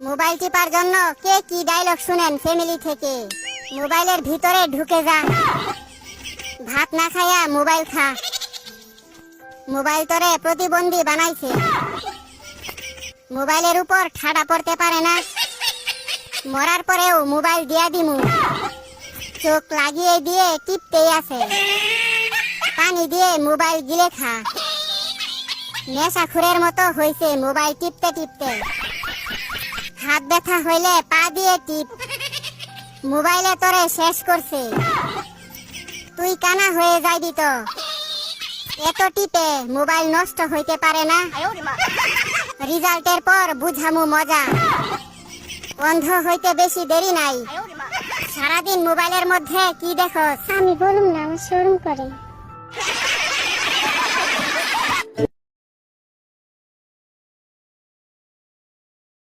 Mobile tipper জন্য কে কি dialogue শুনেন ফ্যামিলি থেকে? মোবাইলের ভিতরে ঢুকে যা, ভাত না খাইয়া মোবাইল খা। মোবাইল তোরে প্রতিবন্ধী বানাইছে, মোবাইলের উপর ঠাডা পড়তে পারে না। মরার পরেও মোবাইল দিয়া দিমু, চোখ লাগিয়ে দিয়ে টিপতেই আছে। পানি দিয়ে মোবাইল গিলে খা। নেশাখুরের মতো হইছে মোবাইল টিপতে টিপতে। হাত ব্যথা হইলে পা দিয়ে টিপ, মোবাইলে তোরে শেষ করছে। তুই কানা হয়ে যাইবি তো, এত টিপে মোবাইল নষ্ট হইতে পারে না। রিজাল্টের পর বুঝামু মজা, অন্ধ হইতে বেশি দেরি নাই। সারাদিন মোবাইলের মধ্যে কি দেখো? আমি বলুম না, আমার শরম করে।